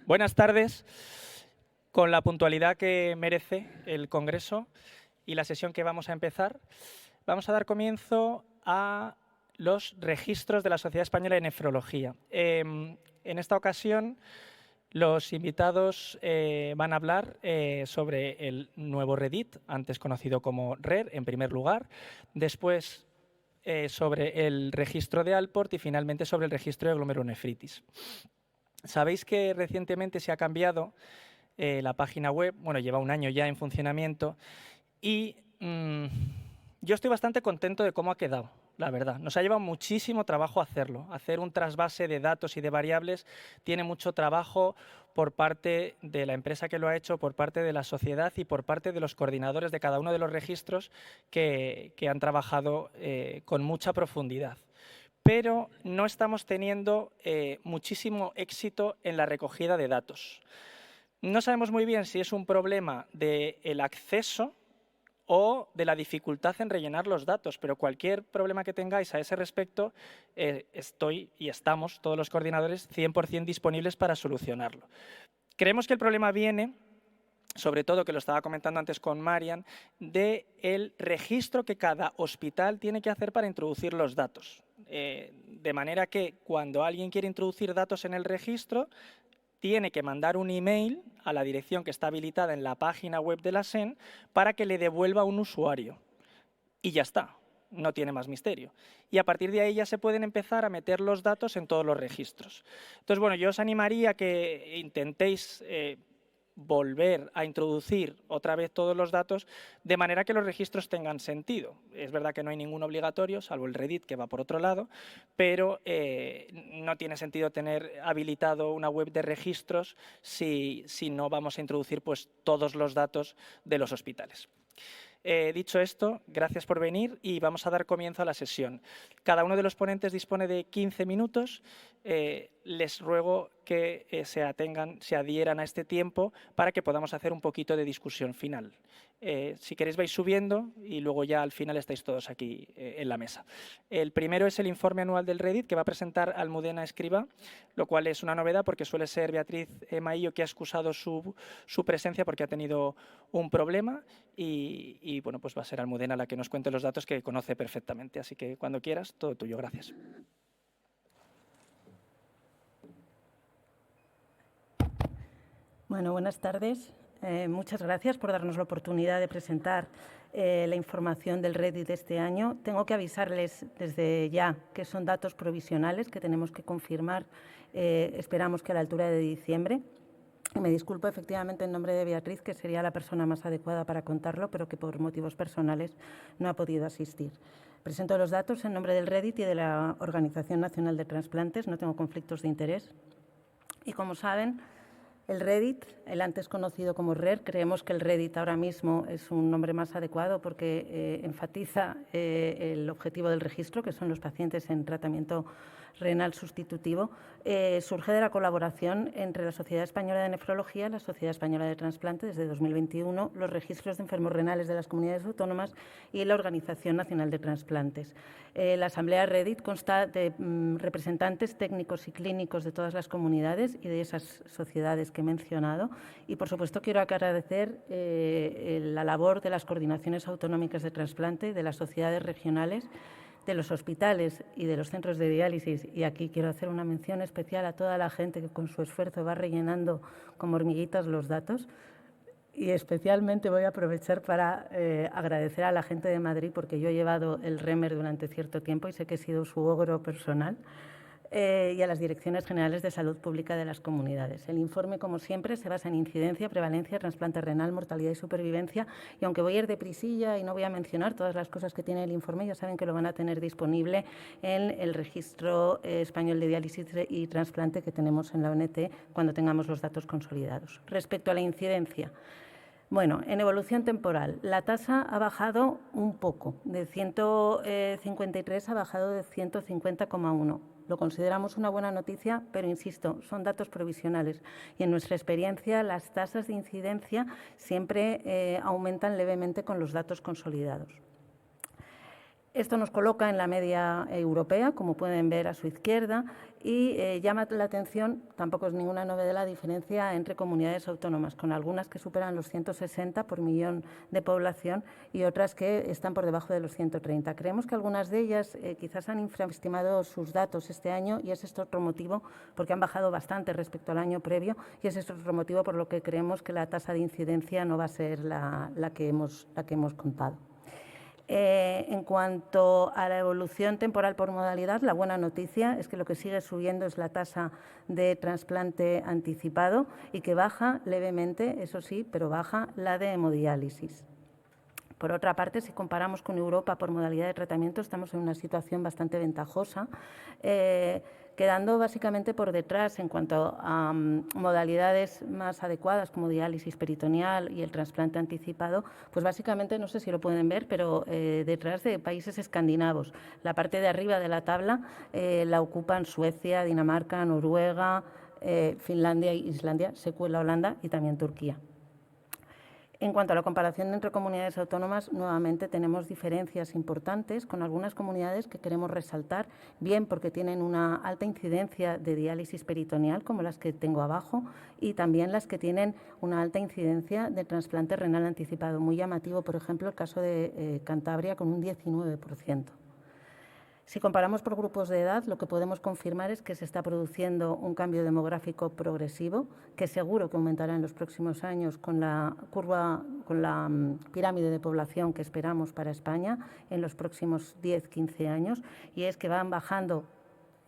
Buenas tardes. Con la puntualidad que merece el Congreso y la sesión que vamos a empezar, vamos a dar comienzo a los registros de la Sociedad Española de Nefrología. En esta ocasión, los invitados van a hablar sobre el nuevo REDIT, antes conocido como RER, en primer lugar. Después, sobre el registro de Alport y finalmente sobre el registro de glomerulonefritis. Sabéis que recientemente se ha cambiado la página web, bueno, lleva un año ya en funcionamiento y yo estoy bastante contento de cómo ha quedado, la verdad. Nos ha llevado muchísimo trabajo hacerlo. Hacer un trasvase de datos y de variables tiene mucho trabajo por parte de la empresa que lo ha hecho, por parte de la sociedad y por parte de los coordinadores de cada uno de los registros que han trabajado con mucha profundidad. Pero no estamos teniendo muchísimo éxito en la recogida de datos. No sabemos muy bien si es un problema del acceso o de la dificultad en rellenar los datos, pero cualquier problema que tengáis a ese respecto, estoy y estamos todos los coordinadores 100% disponibles para solucionarlo. Creemos que el problema viene, sobre todo, que lo estaba comentando antes con Marian, del registro que cada hospital tiene que hacer para introducir los datos. De manera que cuando alguien quiere introducir datos en el registro, tiene que mandar un email a la dirección que está habilitada en la página web de la SEN para que le devuelva un usuario. Y ya está, no tiene más misterio. Y a partir de ahí ya se pueden empezar a meter los datos en todos los registros. Entonces, bueno, yo os animaría a que intentéis volver a introducir otra vez todos los datos de manera que los registros tengan sentido. Es verdad que no hay ningún obligatorio, salvo el REDIT, que va por otro lado, pero no tiene sentido tener habilitado una web de registros si no vamos a introducir pues, todos los datos de los hospitales. Dicho esto, gracias por venir y vamos a dar comienzo a la sesión. Cada uno de los ponentes dispone de 15 minutos. Les ruego que se adhieran a este tiempo para que podamos hacer un poquito de discusión final. Si queréis vais subiendo y luego ya al final estáis todos aquí en la mesa. El primero es el informe anual del REDIT que va a presentar Almudena Escribá, lo cual es una novedad porque suele ser Beatriz Maillo, que ha excusado su presencia porque ha tenido un problema y bueno, pues va a ser Almudena la que nos cuente los datos que conoce perfectamente. Así que cuando quieras, todo tuyo. Gracias. Bueno, buenas tardes. Muchas gracias por darnos la oportunidad de presentar la información del REDIT de este año. Tengo que avisarles desde ya que son datos provisionales que tenemos que confirmar, esperamos que a la altura de diciembre. Me disculpo efectivamente en nombre de Beatriz, que sería la persona más adecuada para contarlo, pero que por motivos personales no ha podido asistir. Presento los datos en nombre del REDIT y de la Organización Nacional de Transplantes. No tengo conflictos de interés. Y como saben, el REDIT, el antes conocido como RER, creemos que el REDIT ahora mismo es un nombre más adecuado porque enfatiza el objetivo del registro, que son los pacientes en tratamiento renal sustitutivo. Surge de la colaboración entre la Sociedad Española de Nefrología y la Sociedad Española de Trasplante desde 2021, los registros de enfermos renales de las comunidades autónomas y la Organización Nacional de Transplantes. La Asamblea REDIT consta de representantes técnicos y clínicos de todas las comunidades y de esas sociedades que he mencionado. Y, por supuesto, quiero agradecer la labor de las coordinaciones autonómicas de trasplante, de las sociedades regionales, de los hospitales y de los centros de diálisis. Y aquí quiero hacer una mención especial a toda la gente que con su esfuerzo va rellenando como hormiguitas los datos. Y especialmente voy a aprovechar para agradecer a la gente de Madrid, porque yo he llevado el REMER durante cierto tiempo y sé que he sido su ogro personal, y a las Direcciones Generales de Salud Pública de las comunidades. El informe, como siempre, se basa en incidencia, prevalencia, trasplante renal, mortalidad y supervivencia. Y aunque voy a ir deprisilla y no voy a mencionar todas las cosas que tiene el informe, ya saben que lo van a tener disponible en el registro español de diálisis y trasplante que tenemos en la ONT cuando tengamos los datos consolidados. Respecto a la incidencia, bueno, en evolución temporal, la tasa ha bajado un poco, de 153 ha bajado de 150,1. Lo consideramos una buena noticia, pero insisto, son datos provisionales y en nuestra experiencia las tasas de incidencia siempre aumentan levemente con los datos consolidados. Esto nos coloca en la media europea, como pueden ver a su izquierda, y llama la atención, tampoco es ninguna novedad, la diferencia entre comunidades autónomas, con algunas que superan los 160 por millón de población y otras que están por debajo de los 130. Creemos que algunas de ellas quizás han infraestimado sus datos este año y es este otro motivo, porque han bajado bastante respecto al año previo, y es este otro motivo por lo que creemos que la tasa de incidencia no va a ser la que hemos contado. En cuanto a la evolución temporal por modalidad, la buena noticia es que lo que sigue subiendo es la tasa de trasplante anticipado y que baja levemente, eso sí, pero baja la de hemodiálisis. Por otra parte, si comparamos con Europa por modalidad de tratamiento, estamos en una situación bastante ventajosa, quedando básicamente por detrás en cuanto a modalidades más adecuadas como diálisis peritoneal y el trasplante anticipado, pues básicamente, no sé si lo pueden ver, pero detrás de países escandinavos. La parte de arriba de la tabla la ocupan Suecia, Dinamarca, Noruega, Finlandia, Islandia, se cuela Holanda y también Turquía. En cuanto a la comparación entre comunidades autónomas, nuevamente tenemos diferencias importantes con algunas comunidades que queremos resaltar, bien porque tienen una alta incidencia de diálisis peritoneal, como las que tengo abajo, y también las que tienen una alta incidencia de trasplante renal anticipado. Muy llamativo, por ejemplo, el caso de Cantabria, con un 19%. Si comparamos por grupos de edad, lo que podemos confirmar es que se está produciendo un cambio demográfico progresivo, que seguro que aumentará en los próximos años con la pirámide de población que esperamos para España en los próximos 10-15 años, y es que van bajando,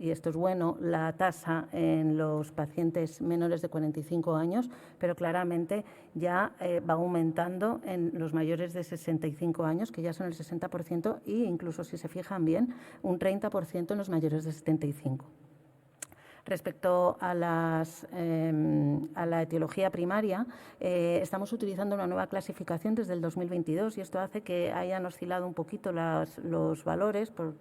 y esto es bueno, la tasa en los pacientes menores de 45 años, pero claramente ya va aumentando en los mayores de 65 años, que ya son el 60%, e incluso, si se fijan bien, un 30% en los mayores de 75. Respecto a la etiología primaria, estamos utilizando una nueva clasificación desde el 2022 y esto hace que hayan oscilado un poquito los valores por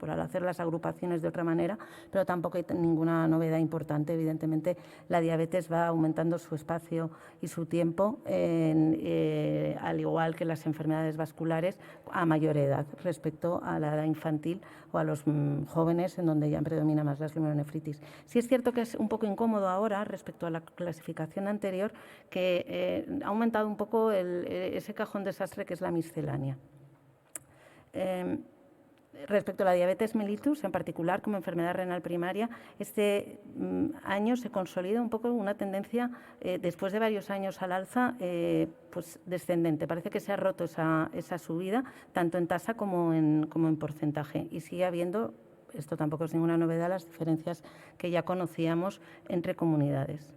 hacer las agrupaciones de otra manera, pero tampoco hay ninguna novedad importante. Evidentemente, la diabetes va aumentando su espacio y su tiempo, al igual que las enfermedades vasculares a mayor edad respecto a la edad infantil o a los jóvenes, en donde ya predomina más la glomerulonefritis. Sí es cierto que es un poco incómodo ahora respecto a la clasificación anterior, que ha aumentado un poco ese cajón desastre que es la miscelánea. Respecto a la diabetes mellitus, en particular como enfermedad renal primaria, este año se consolida un poco una tendencia, después de varios años al alza, pues descendente. Parece que se ha roto esa subida, tanto en tasa como en porcentaje, y sigue habiendo, esto tampoco es ninguna novedad, las diferencias que ya conocíamos entre comunidades.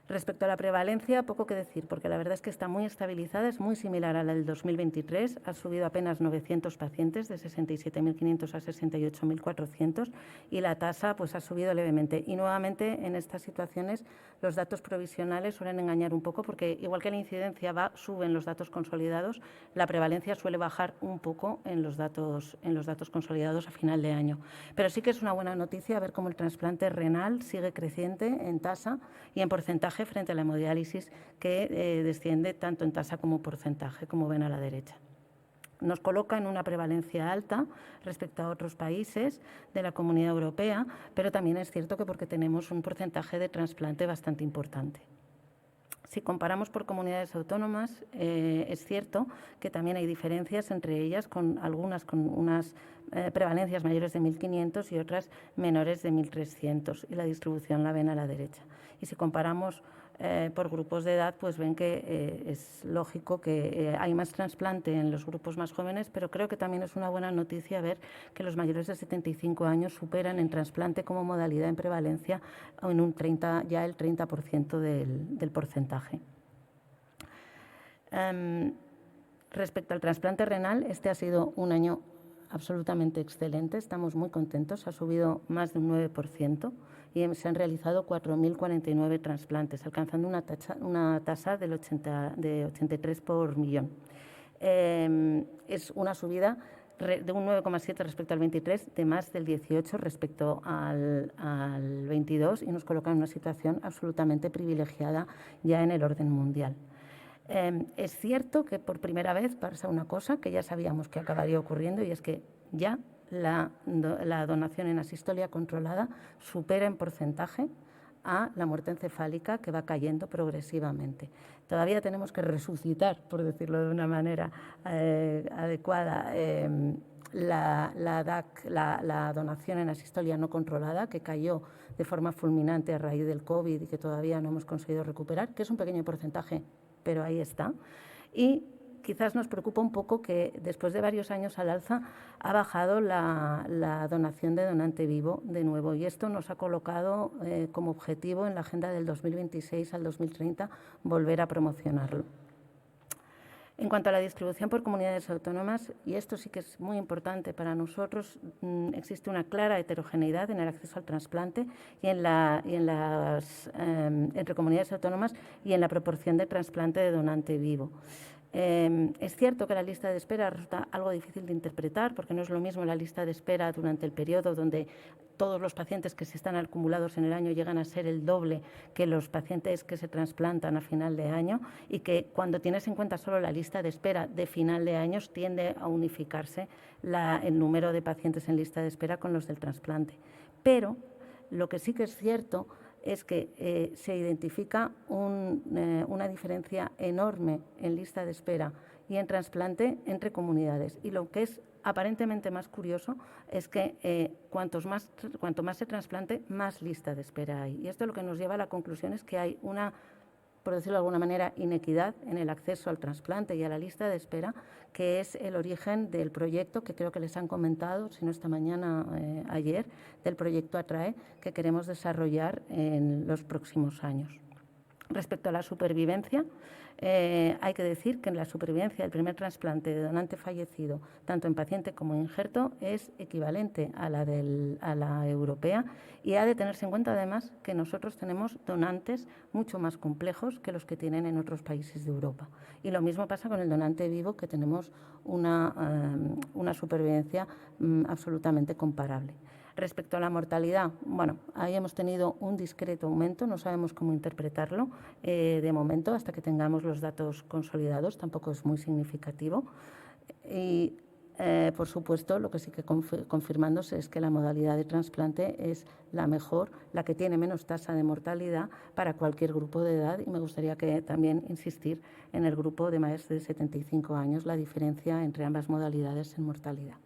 Respecto a la prevalencia, poco que decir, porque la verdad es que está muy estabilizada, es muy similar a la del 2023, ha subido apenas 900 pacientes, de 67.500 a 68.400, y la tasa pues ha subido levemente. Y nuevamente, en estas situaciones, los datos provisionales suelen engañar un poco, porque igual que la incidencia sube en los datos consolidados, la prevalencia suele bajar un poco en los datos consolidados a final de año. Pero sí que es una buena noticia ver cómo el trasplante renal sigue creciente en tasa y en porcentaje frente a la hemodiálisis, que desciende tanto en tasa como porcentaje, como ven a la derecha. Nos coloca en una prevalencia alta respecto a otros países de la Comunidad Europea, pero también es cierto que porque tenemos un porcentaje de trasplante bastante importante. Si comparamos por comunidades autónomas, es cierto que también hay diferencias entre ellas, con algunas con unas prevalencias mayores de 1.500 y otras menores de 1.300, y la distribución la ven a la derecha. Y si comparamos por grupos de edad, pues ven que es lógico que hay más trasplante en los grupos más jóvenes, pero creo que también es una buena noticia ver que los mayores de 75 años superan en trasplante como modalidad en prevalencia en un 30, ya el 30% del porcentaje. Respecto al trasplante renal, este ha sido un año absolutamente excelente, estamos muy contentos, ha subido más de un 9% y se han realizado 4.049 trasplantes, alcanzando una tasa de 83 por millón. Es una subida de un 9,7 respecto al 23, de más del 18 respecto al 22, y nos coloca en una situación absolutamente privilegiada ya en el orden mundial. Es cierto que por primera vez pasa una cosa que ya sabíamos que acabaría ocurriendo, y es que ya la donación en asistolia controlada supera en porcentaje a la muerte encefálica, que va cayendo progresivamente. Todavía tenemos que resucitar, por decirlo de una manera adecuada, la donación en asistolia no controlada, que cayó de forma fulminante a raíz del COVID y que todavía no hemos conseguido recuperar, que es un pequeño porcentaje, pero ahí está. Y quizás nos preocupa un poco que después de varios años al alza ha bajado la donación de donante vivo de nuevo, y esto nos ha colocado como objetivo en la agenda del 2026 al 2030 volver a promocionarlo. En cuanto a la distribución por comunidades autónomas, y esto sí que es muy importante para nosotros, existe una clara heterogeneidad en el acceso al trasplante y entre comunidades autónomas y en la proporción de trasplante de donante vivo. Es cierto que la lista de espera resulta algo difícil de interpretar, porque no es lo mismo la lista de espera durante el periodo donde todos los pacientes que se están acumulados en el año llegan a ser el doble que los pacientes que se trasplantan a final de año, y que cuando tienes en cuenta solo la lista de espera de final de años tiende a unificarse el número de pacientes en lista de espera con los del trasplante. Pero lo que sí que es cierto es que se identifica una diferencia enorme en lista de espera y en trasplante entre comunidades. Y lo que es aparentemente más curioso es que cuanto más se trasplante, más lista de espera hay. Y esto lo que nos lleva a la conclusión es que hay una, por decirlo de alguna manera, inequidad en el acceso al trasplante y a la lista de espera, que es el origen del proyecto que creo que les han comentado, si no esta mañana, ayer, del proyecto ATRAE, que queremos desarrollar en los próximos años. Respecto a la supervivencia, hay que decir que la supervivencia del primer trasplante de donante fallecido, tanto en paciente como en injerto, es equivalente a la europea, y ha de tenerse en cuenta además que nosotros tenemos donantes mucho más complejos que los que tienen en otros países de Europa. Y lo mismo pasa con el donante vivo, que tenemos una supervivencia absolutamente comparable. Respecto a la mortalidad, bueno, ahí hemos tenido un discreto aumento, no sabemos cómo interpretarlo de momento hasta que tengamos los datos consolidados, tampoco es muy significativo. Y, por supuesto, lo que sí que confirmándose es que la modalidad de trasplante es la mejor, la que tiene menos tasa de mortalidad para cualquier grupo de edad, y me gustaría que también insistir en el grupo de más de 75 años, la diferencia entre ambas modalidades en mortalidad.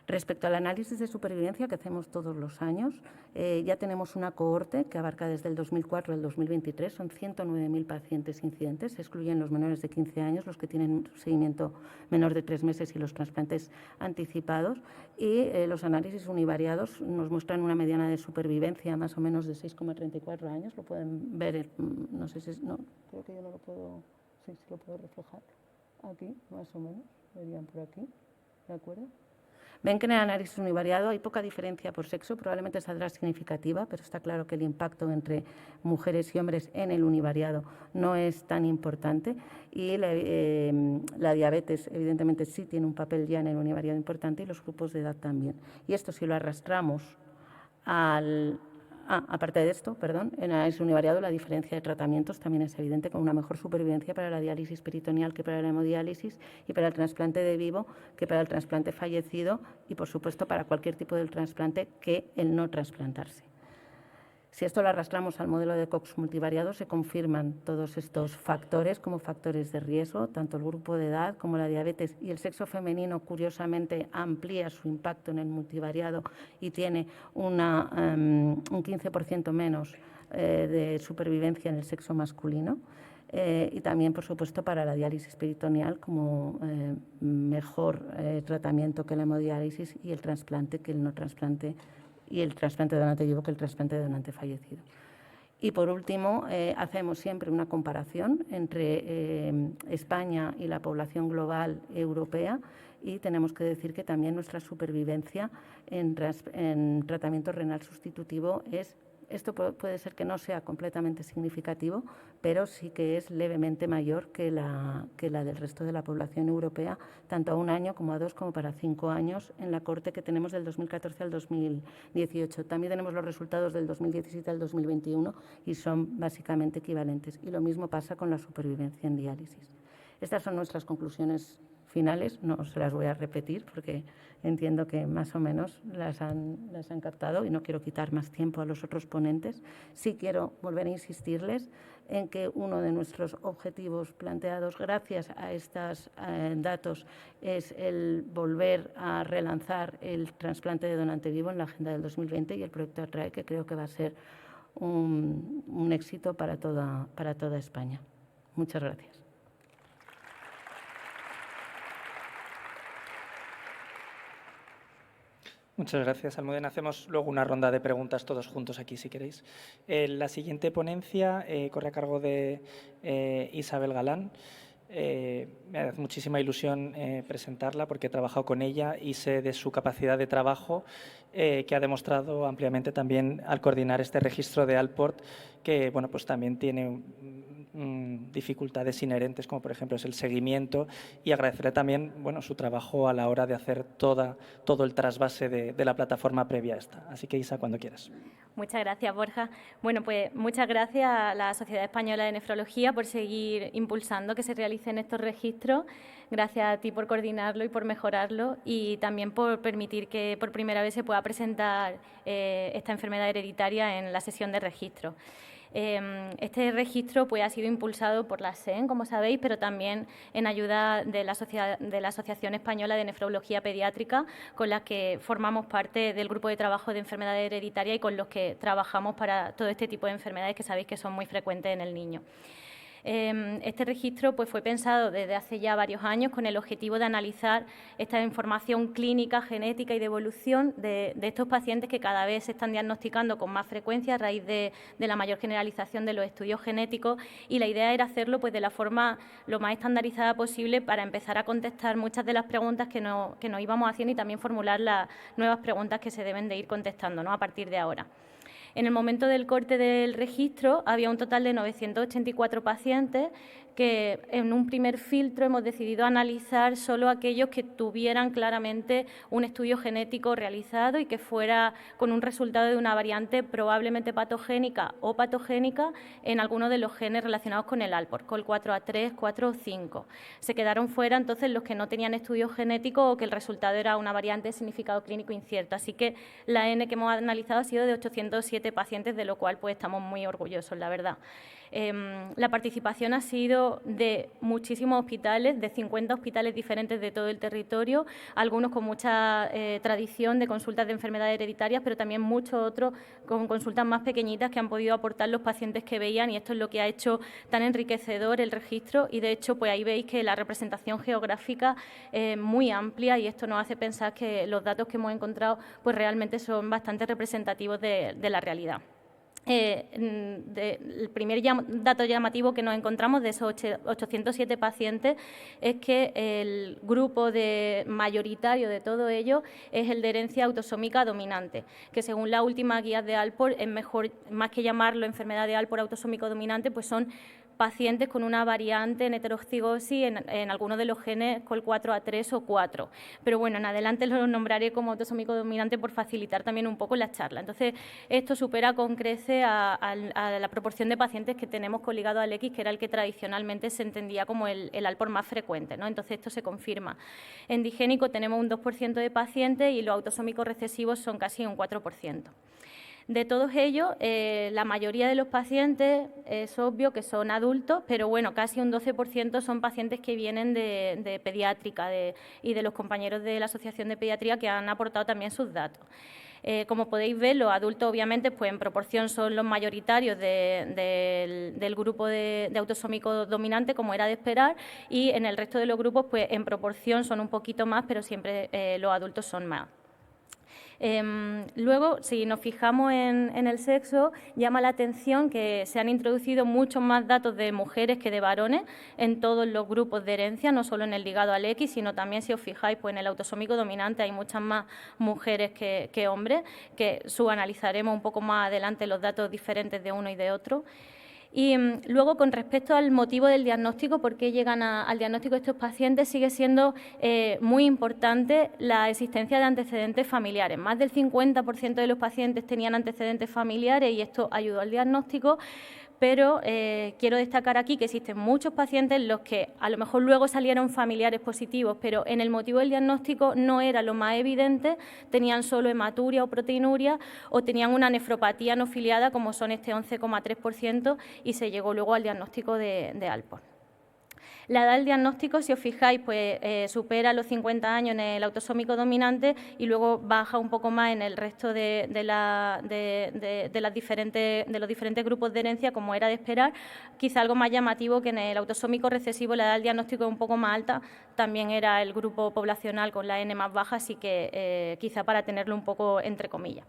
Respecto al análisis de supervivencia que hacemos todos los años, ya tenemos una cohorte que abarca desde el 2004 al 2023, son 109.000 pacientes incidentes, se excluyen los menores de 15 años, los que tienen un seguimiento menor de 3 meses y los trasplantes anticipados, y los análisis univariados nos muestran una mediana de supervivencia más o menos de 6,34 años, lo pueden ver, no sé si, no, creo que yo no lo puedo, sí, lo puedo reflejar aquí, más o menos, verían por aquí, ¿de acuerdo? Ven que en el análisis univariado hay poca diferencia por sexo, probablemente saldrá significativa, pero está claro que el impacto entre mujeres y hombres en el univariado no es tan importante, y la diabetes evidentemente sí tiene un papel ya en el univariado importante, y los grupos de edad también. Y esto, si lo arrastramos aparte de esto, en el análisis univariado la diferencia de tratamientos también es evidente, con una mejor supervivencia para la diálisis peritoneal que para la hemodiálisis, y para el trasplante de vivo que para el trasplante fallecido, y por supuesto para cualquier tipo de trasplante que el no trasplantarse. Si esto lo arrastramos al modelo de Cox multivariado, se confirman todos estos factores como factores de riesgo, tanto el grupo de edad como la diabetes, y el sexo femenino, curiosamente, amplía su impacto en el multivariado y tiene un 15% menos de supervivencia en el sexo masculino. Y también, por supuesto, para la diálisis peritoneal como mejor tratamiento que la hemodiálisis, y el trasplante que el no trasplante, y el trasplante de donante vivo que el trasplante de donante fallecido. Y por último, hacemos siempre una comparación entre España y la población global europea, y tenemos que decir que también nuestra supervivencia en tratamiento renal sustitutivo es Esto puede ser que no sea completamente significativo, pero sí que es levemente mayor que la del resto de la población europea, tanto a 1 año como a 2 como para 5 años en la corte que tenemos del 2014 al 2018. También tenemos los resultados del 2017 al 2021 y son básicamente equivalentes. Y lo mismo pasa con la supervivencia en diálisis. Estas son nuestras conclusiones finales, no se las voy a repetir porque entiendo que más o menos las han captado y no quiero quitar más tiempo a los otros ponentes. Sí quiero volver a insistirles en que uno de nuestros objetivos planteados gracias a estos datos es el volver a relanzar el trasplante de donante vivo en la agenda del 2020 y el proyecto ATRAE, que creo que va a ser un éxito para toda España. Muchas gracias. Muchas gracias, Almudena. Hacemos luego una ronda de preguntas todos juntos aquí, si queréis. La siguiente ponencia corre a cargo de Isabel Galán. Me hace muchísima ilusión presentarla porque he trabajado con ella y sé de su capacidad de trabajo que ha demostrado ampliamente también al coordinar este registro de Alport, que bueno, pues también tiene dificultades inherentes, como por ejemplo es el seguimiento, y agradecerle también bueno, su trabajo a la hora de hacer todo el trasvase de la plataforma previa a esta. Así que, Isa, cuando quieras. Muchas gracias, Borja. Bueno, pues muchas gracias a la Sociedad Española de Nefrología por seguir impulsando que se realicen estos registros. Gracias a ti por coordinarlo y por mejorarlo, y también por permitir que por primera vez se pueda presentar esta enfermedad hereditaria en la sesión de registro. Este registro pues, ha sido impulsado por la SEN, como sabéis, pero también en ayuda de la Asociación Española de Nefrología Pediátrica, con la que formamos parte del grupo de trabajo de enfermedades hereditarias y con los que trabajamos para todo este tipo de enfermedades que sabéis que son muy frecuentes en el niño. Este registro pues, fue pensado desde hace ya varios años con el objetivo de analizar esta información clínica, genética y de evolución de estos pacientes que cada vez se están diagnosticando con más frecuencia a raíz de la mayor generalización de los estudios genéticos, y la idea era hacerlo pues, de la forma lo más estandarizada posible para empezar a contestar muchas de las preguntas que nos íbamos haciendo y también formular las nuevas preguntas que se deben de ir contestando, ¿no?, a partir de ahora. En el momento del corte del registro había un total de 984 pacientes que en un primer filtro hemos decidido analizar solo aquellos que tuvieran claramente un estudio genético realizado y que fuera con un resultado de una variante probablemente patogénica o patogénica en alguno de los genes relacionados con el Alport, con el 4A3, 4 o 5. Se quedaron fuera entonces los que no tenían estudio genético o que el resultado era una variante de significado clínico incierto. Así que la N que hemos analizado ha sido de 807 pacientes, de lo cual pues estamos muy orgullosos, la verdad. La participación ha sido de muchísimos hospitales, de 50 hospitales diferentes de todo el territorio, algunos con mucha tradición de consultas de enfermedades hereditarias, pero también muchos otros con consultas más pequeñitas que han podido aportar los pacientes que veían, y esto es lo que ha hecho tan enriquecedor el registro. Y de hecho, pues ahí veis que la representación geográfica es muy amplia, y esto nos hace pensar que los datos que hemos encontrado pues realmente son bastante representativos de la realidad. El primer dato llamativo que nos encontramos de esos 807 pacientes es que el grupo mayoritario de todo ello es el de herencia autosómica dominante, que según la última guía de Alport es mejor, más que llamarlo enfermedad de Alport autosómico dominante, pues son pacientes con una variante en heterocigosis en algunos de los genes con el 4A3 o 4. Pero bueno, en adelante los nombraré como autosómico dominante por facilitar también un poco la charla. Entonces, esto supera con crece a la proporción de pacientes que tenemos coligado al X, que era el que tradicionalmente se entendía como el Alport más frecuente, ¿no? Entonces, esto se confirma. En digénico tenemos un 2% de pacientes y los autosómicos recesivos son casi un 4%. De todos ellos, la mayoría de los pacientes es obvio que son adultos, pero bueno, casi un 12% son pacientes que vienen de pediátrica y de los compañeros de la Asociación de Pediatría que han aportado también sus datos. Como podéis ver, los adultos obviamente pues en proporción son los mayoritarios del grupo de autosómico dominante, como era de esperar, y en el resto de los grupos pues en proporción son un poquito más, pero siempre los adultos son más. Luego, si nos fijamos en el sexo, llama la atención que se han introducido muchos más datos de mujeres que de varones en todos los grupos de herencia, no solo en el ligado al X, sino también, si os fijáis, pues en el autosómico dominante hay muchas más mujeres que hombres, que subanalizaremos un poco más adelante los datos diferentes de uno y de otro. Y luego, con respecto al motivo del diagnóstico, por qué llegan al diagnóstico estos pacientes, sigue siendo muy importante la existencia de antecedentes familiares. Más del 50% de los pacientes tenían antecedentes familiares y esto ayudó al diagnóstico. Pero quiero destacar aquí que existen muchos pacientes en los que a lo mejor luego salieron familiares positivos, pero en el motivo del diagnóstico no era lo más evidente, tenían solo hematuria o proteinuria o tenían una nefropatía no filiada, como son este 11,3%, y se llegó luego al diagnóstico de Alport. La edad del diagnóstico, si os fijáis, pues supera los 50 años en el autosómico dominante y luego baja un poco más en el resto de los diferentes grupos de herencia, como era de esperar. Quizá algo más llamativo que en el autosómico recesivo la edad del diagnóstico es un poco más alta, también era el grupo poblacional con la N más baja, así que quizá para tenerlo un poco entre comillas.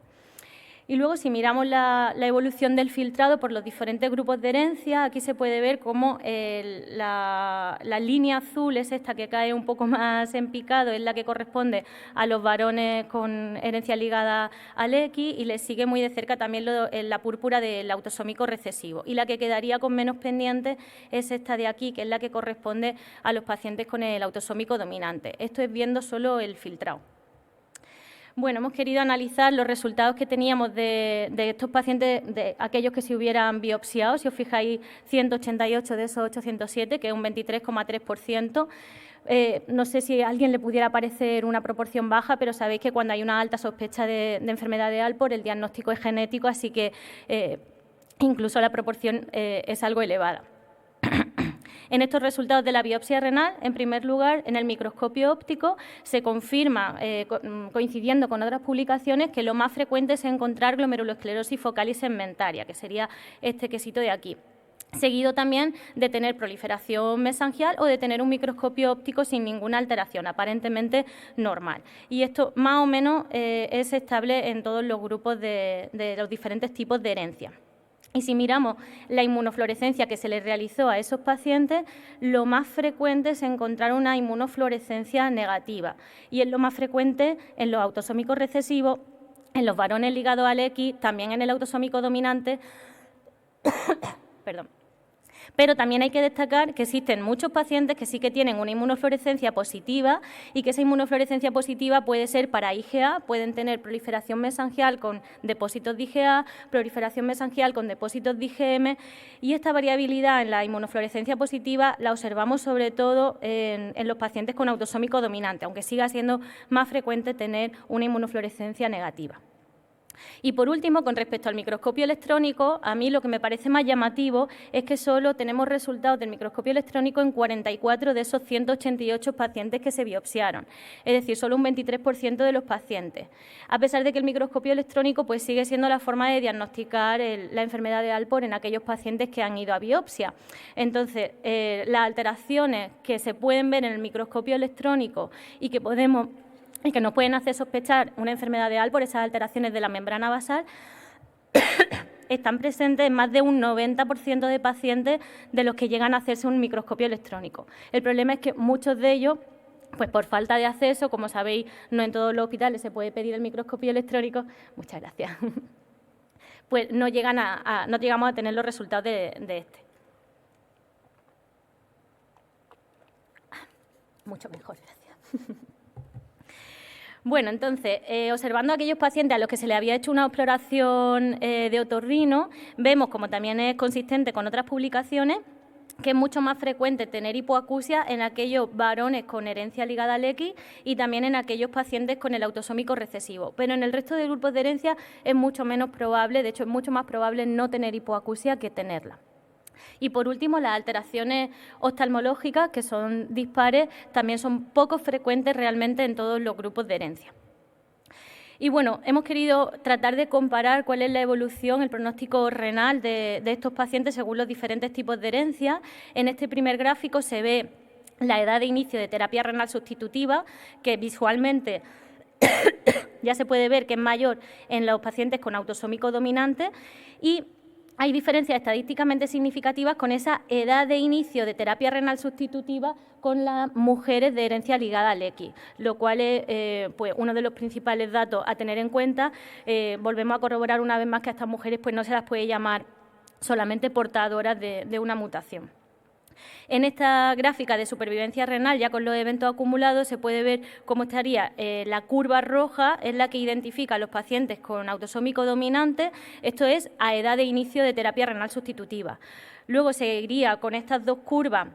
Y luego, si miramos la evolución del filtrado por los diferentes grupos de herencia, aquí se puede ver cómo la línea azul es esta que cae un poco más en picado, es la que corresponde a los varones con herencia ligada al X, y le sigue muy de cerca también la púrpura del autosómico recesivo. Y la que quedaría con menos pendiente es esta de aquí, que es la que corresponde a los pacientes con el autosómico dominante. Esto es viendo solo el filtrado. Bueno, hemos querido analizar los resultados que teníamos de estos pacientes, de aquellos que se hubieran biopsiado. Si os fijáis, 188 de esos 807, que es un 23,3%. No sé si a alguien le pudiera parecer una proporción baja, pero sabéis que cuando hay una alta sospecha de enfermedad de Alport, el diagnóstico es genético, así que incluso la proporción es algo elevada. En estos resultados de la biopsia renal, en primer lugar, en el microscopio óptico se confirma, coincidiendo con otras publicaciones, que lo más frecuente es encontrar glomerulosclerosis focal y segmentaria, que sería este quesito de aquí, seguido también de tener proliferación mesangial o de tener un microscopio óptico sin ninguna alteración, aparentemente normal. Y esto más o menos es estable en todos los grupos de los diferentes tipos de herencia. Y si miramos la inmunofluorescencia que se le realizó a esos pacientes, lo más frecuente es encontrar una inmunofluorescencia negativa. Y es lo más frecuente en los autosómicos recesivos, en los varones ligados al X, también en el autosómico dominante. Perdón. Pero también hay que destacar que existen muchos pacientes que sí que tienen una inmunofluorescencia positiva y que esa inmunofluorescencia positiva puede ser para IgA, pueden tener proliferación mesangial con depósitos de IgA, proliferación mesangial con depósitos de IgM, y esta variabilidad en la inmunofluorescencia positiva la observamos sobre todo en los pacientes con autosómico dominante, aunque siga siendo más frecuente tener una inmunofluorescencia negativa. Y por último, con respecto al microscopio electrónico, a mí lo que me parece más llamativo es que solo tenemos resultados del microscopio electrónico en 44 de esos 188 pacientes que se biopsiaron, es decir, solo un 23% de los pacientes, a pesar de que el microscopio electrónico pues, sigue siendo la forma de diagnosticar la enfermedad de Alport en aquellos pacientes que han ido a biopsia. Entonces, las alteraciones que se pueden ver en el microscopio electrónico y que nos pueden hacer sospechar una enfermedad de Alport, esas alteraciones de la membrana basal, están presentes en más de un 90% de pacientes de los que llegan a hacerse un microscopio electrónico. El problema es que muchos de ellos, pues por falta de acceso, como sabéis, no en todos los hospitales se puede pedir el microscopio electrónico, muchas gracias, pues no llegamos a tener los resultados de este. Mucho mejor, gracias. Bueno, entonces, observando a aquellos pacientes a los que se les había hecho una exploración de otorrino, vemos, como también es consistente con otras publicaciones, que es mucho más frecuente tener hipoacusia en aquellos varones con herencia ligada al X y también en aquellos pacientes con el autosómico recesivo. Pero en el resto de grupos de herencia es mucho menos probable, de hecho es mucho más probable no tener hipoacusia que tenerla. Y por último, las alteraciones oftalmológicas, que son dispares, también son poco frecuentes realmente en todos los grupos de herencia. Y bueno, hemos querido tratar de comparar cuál es la evolución, el pronóstico renal de estos pacientes según los diferentes tipos de herencia. En este primer gráfico se ve la edad de inicio de terapia renal sustitutiva, que visualmente ya se puede ver que es mayor en los pacientes con autosómico dominante y hay diferencias estadísticamente significativas con esa edad de inicio de terapia renal sustitutiva con las mujeres de herencia ligada al X, lo cual es pues uno de los principales datos a tener en cuenta. Volvemos a corroborar una vez más que a estas mujeres pues no se las puede llamar solamente portadoras de una mutación. En esta gráfica de supervivencia renal, ya con los eventos acumulados, se puede ver cómo estaría la curva roja, es la que identifica a los pacientes con autosómico dominante, esto es a edad de inicio de terapia renal sustitutiva. Luego seguiría con estas dos curvas,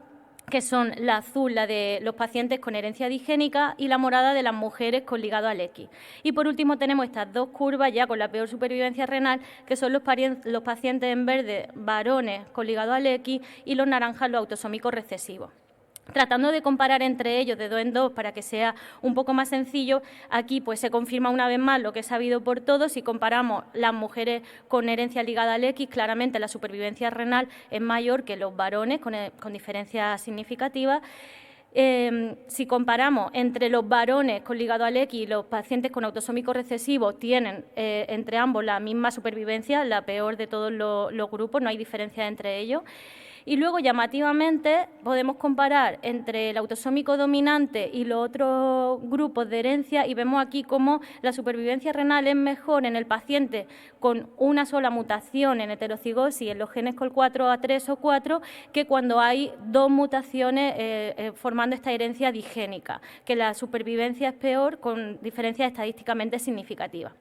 que son la azul, la de los pacientes con herencia digénica, y la morada de las mujeres con ligado al X. Y por último tenemos estas dos curvas ya con la peor supervivencia renal, que son los pacientes en verde varones con ligado al X y los naranjas los autosómicos recesivos. Tratando de comparar entre ellos de 2 en 2 para que sea un poco más sencillo, aquí pues se confirma una vez más lo que es sabido por todos. Si comparamos las mujeres con herencia ligada al X, claramente la supervivencia renal es mayor que los varones con diferencias significativas. Si comparamos entre los varones con ligado al X y los pacientes con autosómico recesivo, tienen entre ambos la misma supervivencia, la peor de todos los grupos, no hay diferencia entre ellos. Y luego, llamativamente, podemos comparar entre el autosómico dominante y los otros grupos de herencia y vemos aquí cómo la supervivencia renal es mejor en el paciente con una sola mutación en heterocigosis en los genes COL4, A3 o 4 que cuando hay 2 mutaciones formando esta herencia digénica, que la supervivencia es peor con diferencias estadísticamente significativas.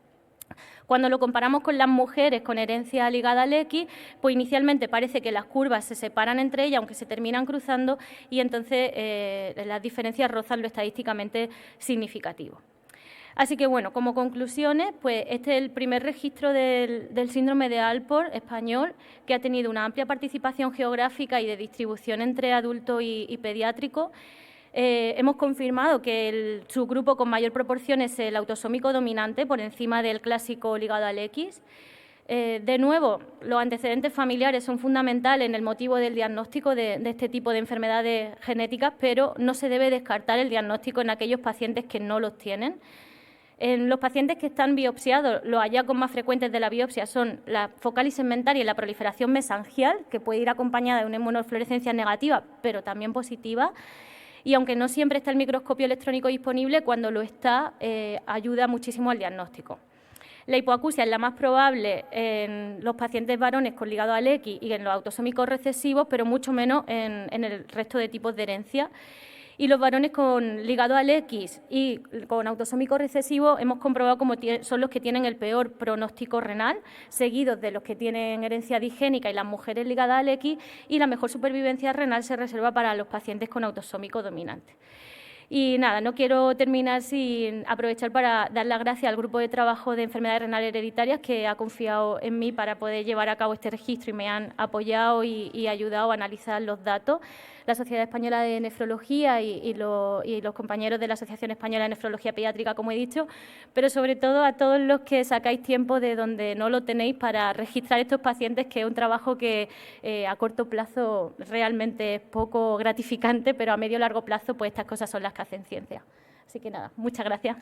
Cuando lo comparamos con las mujeres con herencia ligada al X, pues inicialmente parece que las curvas se separan entre ellas, aunque se terminan cruzando, y entonces las diferencias rozan lo estadísticamente significativo. Así que, bueno, como conclusiones, pues este es el primer registro del síndrome de Alport español, que ha tenido una amplia participación geográfica y de distribución entre adultos y pediátricos. Hemos confirmado que el subgrupo con mayor proporción es el autosómico dominante, por encima del clásico ligado al X. De nuevo, los antecedentes familiares son fundamentales en el motivo del diagnóstico de este tipo de enfermedades genéticas, pero no se debe descartar el diagnóstico en aquellos pacientes que no los tienen. En los pacientes que están biopsiados, los hallazgos más frecuentes de la biopsia son la focal segmentaria y la proliferación mesangial, que puede ir acompañada de una inmunofluorescencia negativa, pero también positiva. Y aunque no siempre está el microscopio electrónico disponible, cuando lo está, ayuda muchísimo al diagnóstico. La hipoacusia es la más probable en los pacientes varones con ligado al X y en los autosómicos recesivos, pero mucho menos en el resto de tipos de herencia. Y los varones con ligado al X y con autosómico recesivo hemos comprobado cómo son los que tienen el peor pronóstico renal, seguidos de los que tienen herencia digénica y las mujeres ligadas al X, y la mejor supervivencia renal se reserva para los pacientes con autosómico dominante. Y nada, no quiero terminar sin aprovechar para dar las gracias al Grupo de Trabajo de Enfermedades Renales Hereditarias que ha confiado en mí para poder llevar a cabo este registro y me han apoyado y ayudado a analizar los datos. La Sociedad Española de Nefrología y los compañeros de la Asociación Española de Nefrología Pediátrica, como he dicho, pero sobre todo a todos los que sacáis tiempo de donde no lo tenéis para registrar estos pacientes, que es un trabajo que a corto plazo realmente es poco gratificante, pero a medio y largo plazo pues estas cosas son las que hacen ciencia. Así que nada, muchas gracias.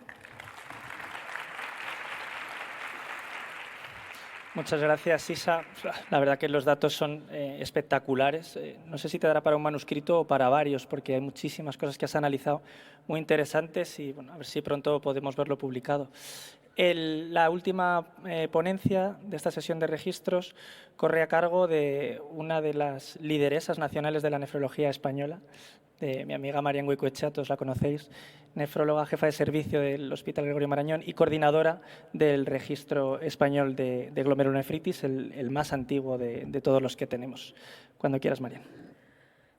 Muchas gracias, Isa. La verdad que los datos son espectaculares. No sé si te dará para un manuscrito o para varios, porque hay muchísimas cosas que has analizado muy interesantes y bueno, a ver si pronto podemos verlo publicado. La última ponencia de esta sesión de registros corre a cargo de una de las lideresas nacionales de la nefrología española, de mi amiga Marian Goicoechea, todos la conocéis, nefróloga, jefa de servicio del Hospital Gregorio Marañón y coordinadora del registro español de glomerulonefritis, el más antiguo de todos los que tenemos. Cuando quieras, Marian.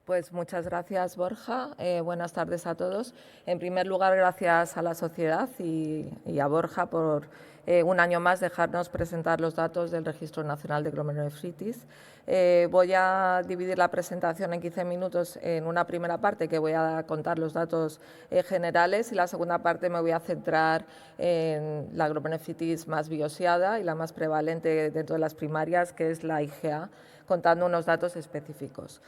Pues muchas gracias, Borja. Buenas tardes a todos. En primer lugar, gracias a la sociedad y a Borja por un año más dejarnos presentar los datos del Registro Nacional de Glomerulonefritis. Voy a dividir la presentación en 15 minutos en una primera parte que voy a contar los datos generales y la segunda parte me voy a centrar en la glomerulonefritis más biopsiada y la más prevalente dentro de las primarias, que es la IgA, contando unos datos específicos.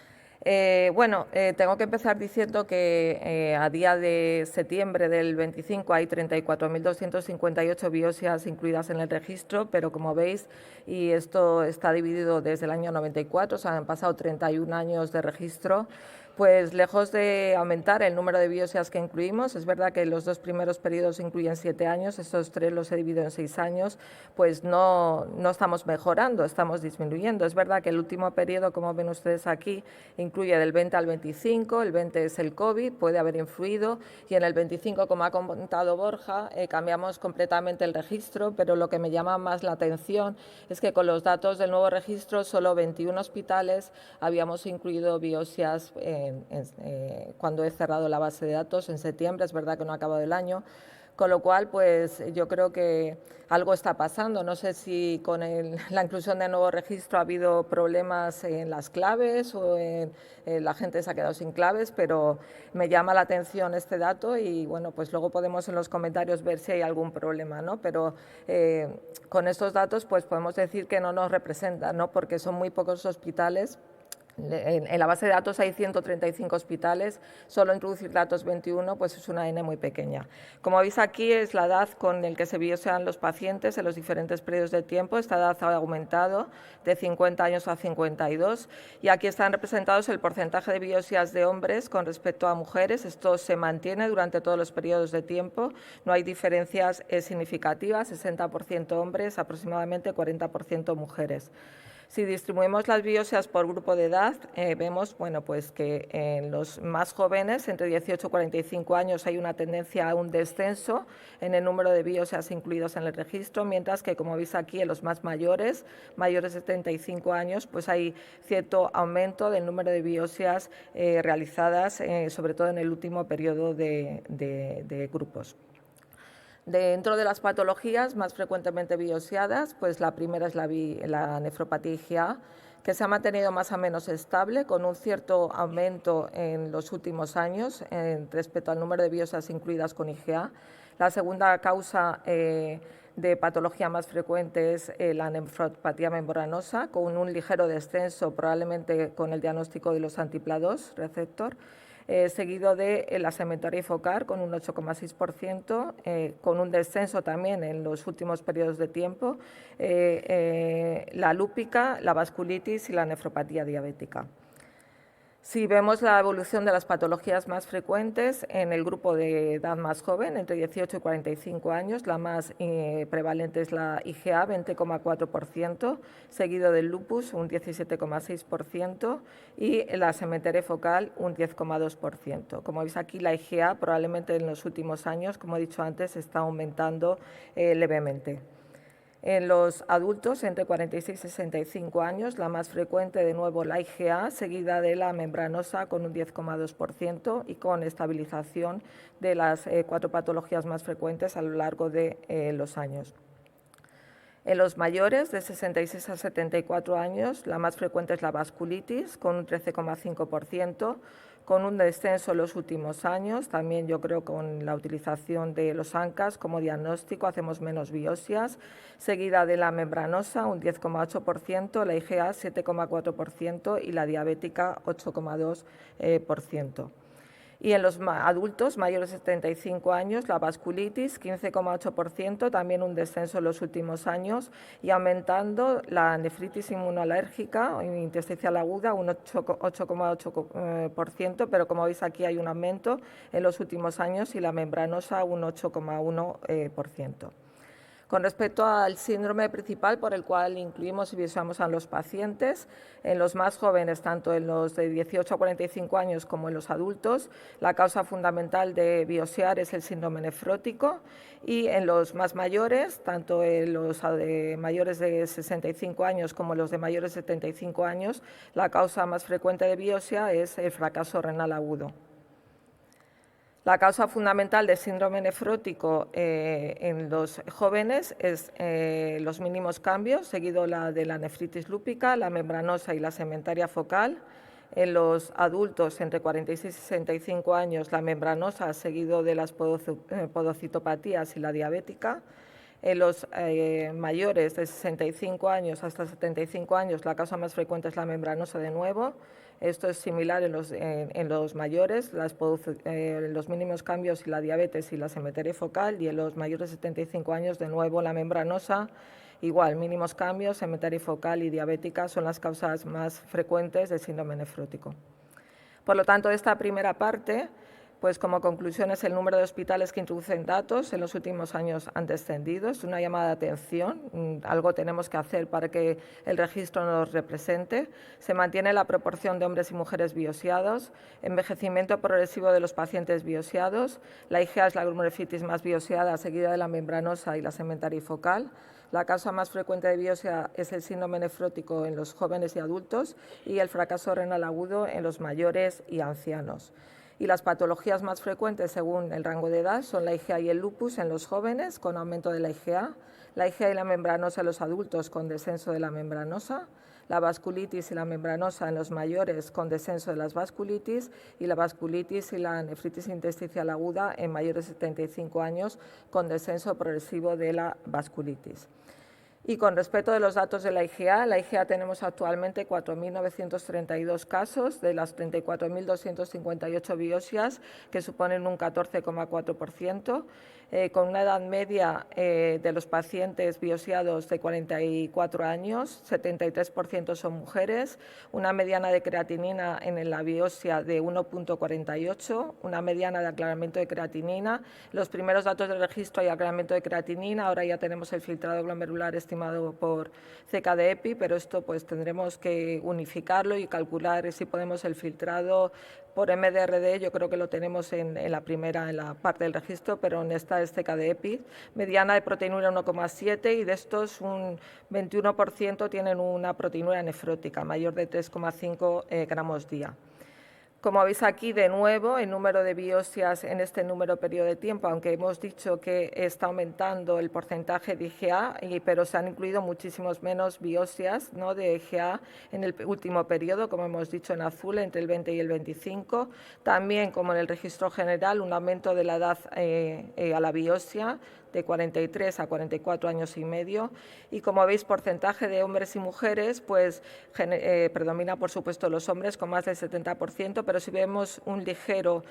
Tengo que empezar diciendo que a día de septiembre del 25 hay 34.258 biopsias incluidas en el registro, pero como veis, y esto está dividido desde el año 94, o sea, han pasado 31 años de registro, pues lejos de aumentar el número de biopsias que incluimos, es verdad que los 2 primeros periodos incluyen 7 años, estos 3 los he dividido en 6 años, pues no estamos mejorando, estamos disminuyendo. Es verdad que el último periodo, como ven ustedes aquí, incluye del 20 al 25, el 20 es el COVID, puede haber influido, y en el 25, como ha comentado Borja, cambiamos completamente el registro, pero lo que me llama más la atención es que con los datos del nuevo registro, solo 21 hospitales habíamos incluido biopsias cuando he cerrado la base de datos en septiembre, es verdad que no ha acabado el año, con lo cual pues yo creo que algo está pasando. No sé si con la inclusión del nuevo registro ha habido problemas en las claves o la gente se ha quedado sin claves, pero me llama la atención este dato y bueno, pues luego podemos en los comentarios ver si hay algún problema, ¿no? Pero con estos datos pues podemos decir que no nos representan, ¿no? Porque son muy pocos hospitales. En la base de datos hay 135 hospitales, solo introducir datos 21 pues es una N muy pequeña. Como veis aquí es la edad con la que se biopsian los pacientes en los diferentes periodos de tiempo. Esta edad ha aumentado de 50 años a 52 y aquí están representados el porcentaje de biopsias de hombres con respecto a mujeres. Esto se mantiene durante todos los periodos de tiempo, no hay diferencias significativas, 60% hombres, aproximadamente 40% mujeres. Si distribuimos las biopsias por grupo de edad, vemos pues que en los más jóvenes, entre 18 y 45 años, hay una tendencia a un descenso en el número de biopsias incluidos en el registro, mientras que, como veis aquí, en los más mayores, mayores de 75 años, pues hay cierto aumento del número de biopsias realizadas, sobre todo en el último periodo de grupos. Dentro de las patologías más frecuentemente biopsiadas, pues la primera es la nefropatía IgA, que se ha mantenido más o menos estable, con un cierto aumento en los últimos años respecto al número de biopsias incluidas con IgA. La segunda causa de patología más frecuente es la nefropatía membranosa, con un ligero descenso, probablemente con el diagnóstico de los anti-PLA2 receptor. Seguido de la segmentaria focal con un 8,6%, con un descenso también en los últimos periodos de tiempo, la lúpica, la vasculitis y la nefropatía diabética. Si vemos la evolución de las patologías más frecuentes en el grupo de edad más joven, entre 18 y 45 años, la más prevalente es la IgA, 20,4%, seguido del lupus, un 17,6%, y la segmentaria focal, un 10,2%. Como veis aquí, la IgA probablemente en los últimos años, como he dicho antes, está aumentando levemente. En los adultos entre 46 y 65 años, la más frecuente de nuevo la IgA, seguida de la membranosa con un 10,2% y con estabilización de las 4 patologías más frecuentes a lo largo de los años. En los mayores de 66 a 74 años, la más frecuente es la vasculitis con un 13,5%, con un descenso en los últimos años. También yo creo con la utilización de los ANCAs como diagnóstico hacemos menos biopsias, seguida de la membranosa un 10,8%, la IgA 7,4% y la diabética 8,2%. Y en los adultos mayores de 75 años, la vasculitis, 15,8%, también un descenso en los últimos años, y aumentando la nefritis inmunológica o intersticial aguda, un 8,8%, pero como veis aquí hay un aumento en los últimos años, y la membranosa un 8,1%. Con respecto al síndrome principal por el cual incluimos y biopsiamos a los pacientes, en los más jóvenes, tanto en los de 18 a 45 años como en los adultos, la causa fundamental de biopsiar es el síndrome nefrótico, y en los más mayores, tanto en los de mayores de 65 años como en los de mayores de 75 años, la causa más frecuente de biopsia es el fracaso renal agudo. La causa fundamental del síndrome nefrótico en los jóvenes es los mínimos cambios, seguido de la nefritis lúpica, la membranosa y la segmentaria focal. En los adultos entre 46 y 65 años, la membranosa, seguido de las podocitopatías y la diabética. En los mayores de 65 años hasta 75 años, la causa más frecuente es la membranosa de nuevo. Esto es similar en los mayores, los mínimos cambios y la diabetes y la simetría focal, y en los mayores de 75 años, de nuevo, la membranosa, igual, mínimos cambios, simetría focal y diabética son las causas más frecuentes de síndrome nefrótico. Por lo tanto, esta primera parte, pues como conclusión, es el número de hospitales que introducen datos en los últimos años han descendido. Es una llamada de atención, algo tenemos que hacer para que el registro nos represente. Se mantiene la proporción de hombres y mujeres biopsiados, envejecimiento progresivo de los pacientes biopsiados, la IgA es la glomerulitis más biopsiada, seguida de la membranosa y la segmentaria focal. La causa más frecuente de biopsia es el síndrome nefrótico en los jóvenes y adultos y el fracaso renal agudo en los mayores y ancianos. Y las patologías más frecuentes según el rango de edad son la IgA y el lupus en los jóvenes, con aumento de la IgA y la membranosa en los adultos, con descenso de la membranosa, la vasculitis y la membranosa en los mayores, con descenso de las vasculitis, y la vasculitis y la nefritis intersticial aguda en mayores de 75 años, con descenso progresivo de la vasculitis. Y con respecto de los datos de la IgA tenemos actualmente 4.932 casos de las 34.258 biopsias, que suponen un 14,4%, con una edad media de los pacientes biopsiados de 44 años, 73% son mujeres, una mediana de creatinina en la biopsia de 1,48, una mediana de aclaramiento de creatinina. Los primeros datos del registro hay aclaramiento de creatinina, ahora ya tenemos el filtrado glomerular estimado por CKD-EPI, pero esto pues tendremos que unificarlo y calcular si podemos el filtrado por MDRD. Yo creo que lo tenemos en la parte del registro, pero en esta es CKD-EPI. Mediana de proteinúria 1,7 y de estos un 21% tienen una proteinúria nefrótica mayor de 3,5 gramos día. Como veis aquí, de nuevo, el número de biopsias en este periodo de tiempo, aunque hemos dicho que está aumentando el porcentaje de IgA, pero se han incluido muchísimos menos biopsias, ¿no?, de IgA en el último periodo, como hemos dicho en azul, entre el 20 y el 25. También, como en el registro general, un aumento de la edad a la biopsia, de 43 a 44 años y medio, y como veis, porcentaje de hombres y mujeres, pues predomina por supuesto los hombres con más del 70%, pero si vemos un ligero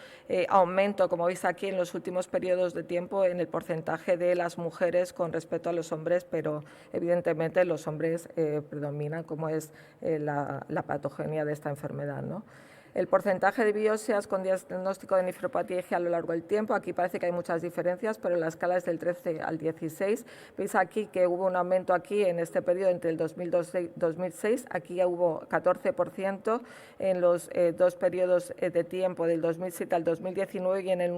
aumento, como veis aquí, en los últimos periodos de tiempo en el porcentaje de las mujeres con respecto a los hombres, pero evidentemente los hombres predominan, como es la patogenia de esta enfermedad, ¿no? El porcentaje de biopsias con diagnóstico de nefropatía IgA a lo largo del tiempo, aquí parece que hay muchas diferencias, pero la escala es del 13 al 16. Veis aquí que hubo un aumento aquí en este periodo entre el 2006, aquí ya hubo 14% en los dos periodos de tiempo del 2007 al 2019 y en el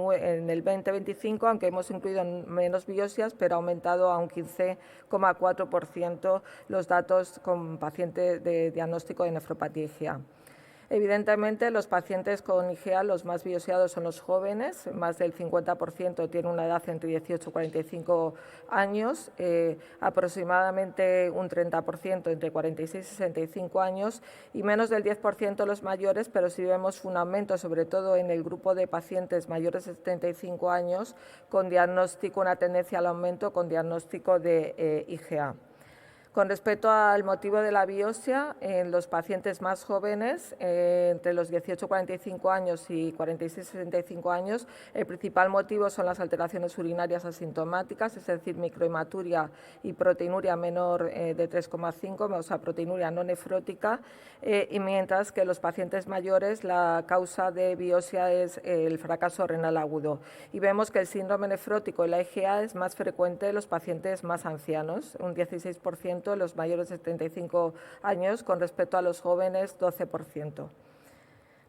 2025, aunque hemos incluido menos biopsias, pero ha aumentado a un 15,4% los datos con pacientes de diagnóstico de nefropatía IgA. Evidentemente, los pacientes con IgA, los más biopsiados son los jóvenes, más del 50% tienen una edad entre 18 y 45 años, aproximadamente un 30% entre 46 y 65 años y menos del 10% los mayores, pero sí vemos un aumento, sobre todo en el grupo de pacientes mayores de 75 años, con diagnóstico, una tendencia al aumento con diagnóstico de IgA. Con respecto al motivo de la biopsia, en los pacientes más jóvenes, entre los 18 y 45 años y 46 y 65 años, el principal motivo son las alteraciones urinarias asintomáticas, es decir, microhematuria y proteinuria menor de 3,5, o sea, proteinuria no nefrótica, y mientras que los pacientes mayores la causa de biopsia es el fracaso renal agudo. Y vemos que el síndrome nefrótico y la IgA es más frecuente en los pacientes más ancianos, un 16%, los mayores de 75 años, con respecto a los jóvenes 12%.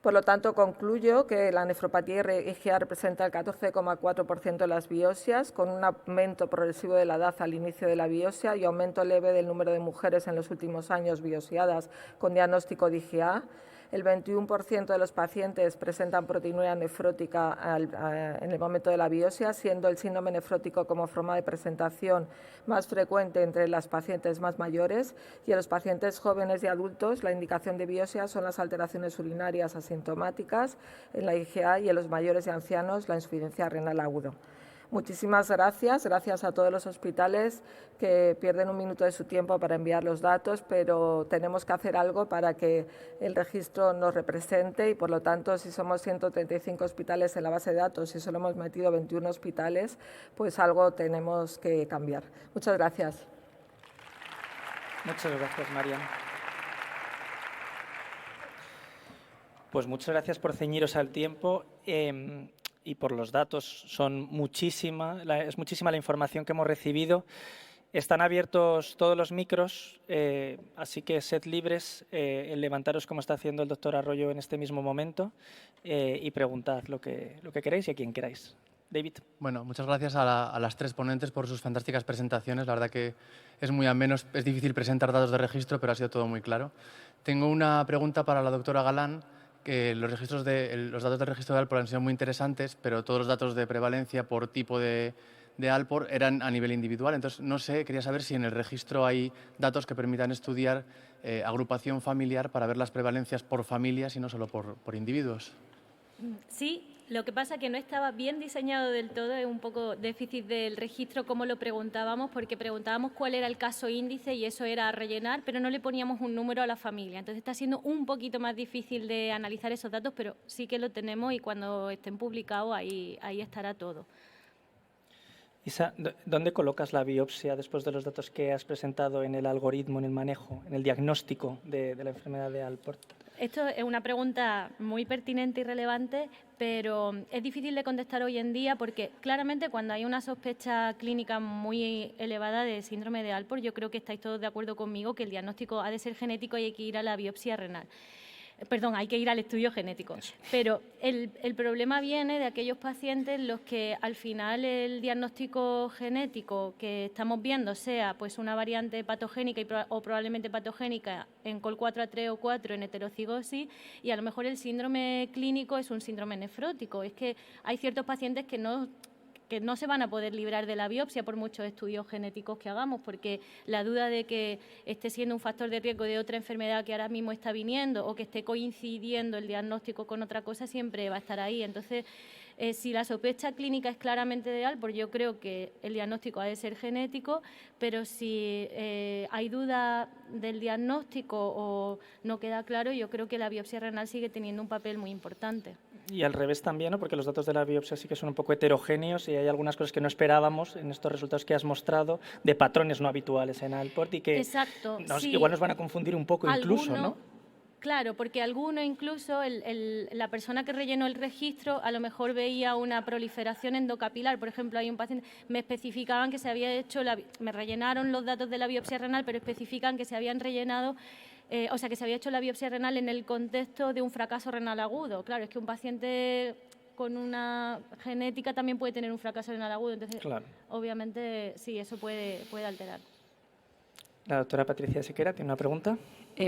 Por lo tanto, concluyo que la nefropatía IgA representa el 14,4% de las biopsias, con un aumento progresivo de la edad al inicio de la biopsia y aumento leve del número de mujeres en los últimos años biopsiadas con diagnóstico de IgA. El 21% de los pacientes presentan proteinuria nefrótica en el momento de la biopsia, siendo el síndrome nefrótico como forma de presentación más frecuente entre las pacientes más mayores, y en los pacientes jóvenes y adultos la indicación de biopsia son las alteraciones urinarias asintomáticas en la IgA y en los mayores y ancianos la insuficiencia renal aguda. Muchísimas gracias. Gracias a todos los hospitales que pierden un minuto de su tiempo para enviar los datos, pero tenemos que hacer algo para que el registro nos represente y, por lo tanto, si somos 135 hospitales en la base de datos y solo hemos metido 21 hospitales, pues algo tenemos que cambiar. Muchas gracias. Muchas gracias, Marian. Pues muchas gracias por ceñiros al tiempo y por los datos. Es muchísima la información que hemos recibido. Están abiertos todos los micros, así que sed libres en levantaros como está haciendo el doctor Arroyo en este mismo momento y preguntad lo que queráis y a quien queráis. David. Bueno, muchas gracias a las tres ponentes por sus fantásticas presentaciones. La verdad que es muy ameno, es difícil presentar datos de registro, pero ha sido todo muy claro. Tengo una pregunta para la doctora Galán, que los datos de registro de Alpor han sido muy interesantes, pero todos los datos de prevalencia por tipo de Alpor eran a nivel individual. Entonces, no sé, quería saber si en el registro hay datos que permitan estudiar agrupación familiar para ver las prevalencias por familias y no solo por individuos. Sí. Lo que pasa es que no estaba bien diseñado del todo, es un poco déficit del registro como lo preguntábamos, porque preguntábamos cuál era el caso índice y eso era a rellenar, pero no le poníamos un número a la familia. Entonces está siendo un poquito más difícil de analizar esos datos, pero sí que lo tenemos y cuando estén publicados ahí estará todo. Isa, ¿dónde colocas la biopsia después de los datos que has presentado en el algoritmo, en el manejo, en el diagnóstico de la enfermedad de Alport? Esto es una pregunta muy pertinente y relevante, pero es difícil de contestar hoy en día porque claramente cuando hay una sospecha clínica muy elevada de síndrome de Alport, yo creo que estáis todos de acuerdo conmigo que el diagnóstico ha de ser genético y hay que ir a la biopsia renal. Perdón, hay que ir al estudio genético. Pero el problema viene de aquellos pacientes los que al final el diagnóstico genético que estamos viendo sea pues una variante patogénica o probablemente patogénica en COL4A3 o 4 en heterocigosis y a lo mejor el síndrome clínico es un síndrome nefrótico. Es que hay ciertos pacientes que no se van a poder librar de la biopsia por muchos estudios genéticos que hagamos, porque la duda de que esté siendo un factor de riesgo de otra enfermedad que ahora mismo está viniendo o que esté coincidiendo el diagnóstico con otra cosa siempre va a estar ahí. Entonces, si la sospecha clínica es claramente de Alport, yo creo que el diagnóstico ha de ser genético, pero si hay duda del diagnóstico o no queda claro, yo creo que la biopsia renal sigue teniendo un papel muy importante. Y al revés también, ¿no? Porque los datos de la biopsia sí que son un poco heterogéneos y hay algunas cosas que no esperábamos en estos resultados que has mostrado de patrones no habituales en Alport y que exacto, sí. Igual nos van a confundir un poco incluso, ¿no? Claro, porque alguno incluso, la persona que rellenó el registro a lo mejor veía una proliferación endocapilar. Por ejemplo, hay un paciente, me especificaban que se había hecho, me rellenaron los datos de la biopsia renal, pero especifican que se habían rellenado, que se había hecho la biopsia renal en el contexto de un fracaso renal agudo. Claro, es que un paciente con una genética también puede tener un fracaso renal agudo, entonces claro. Obviamente sí, eso puede alterar. La doctora Patricia Sequera tiene una pregunta.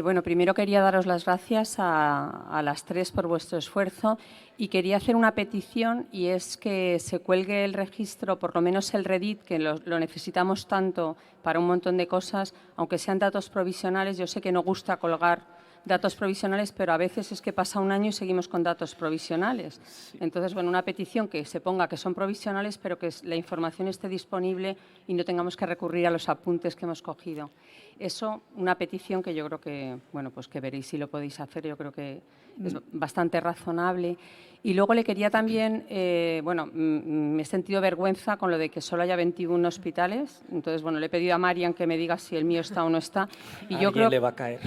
Bueno, primero quería daros las gracias a las tres por vuestro esfuerzo y quería hacer una petición y es que se cuelgue el registro, por lo menos el REDIT, que lo necesitamos tanto para un montón de cosas, aunque sean datos provisionales. Yo sé que no gusta colgar datos provisionales, pero a veces es que pasa un año y seguimos con datos provisionales. Sí. Entonces, bueno, una petición que se ponga que son provisionales, pero que la información esté disponible y no tengamos que recurrir a los apuntes que hemos cogido. Eso, una petición que yo creo que, bueno, pues que veréis si lo podéis hacer, yo creo que es bastante razonable. Y luego le quería también, me he sentido vergüenza con lo de que solo haya 21 hospitales. Entonces, bueno, le he pedido a Marian que me diga si el mío está o no está. Y yo creo le va a caer.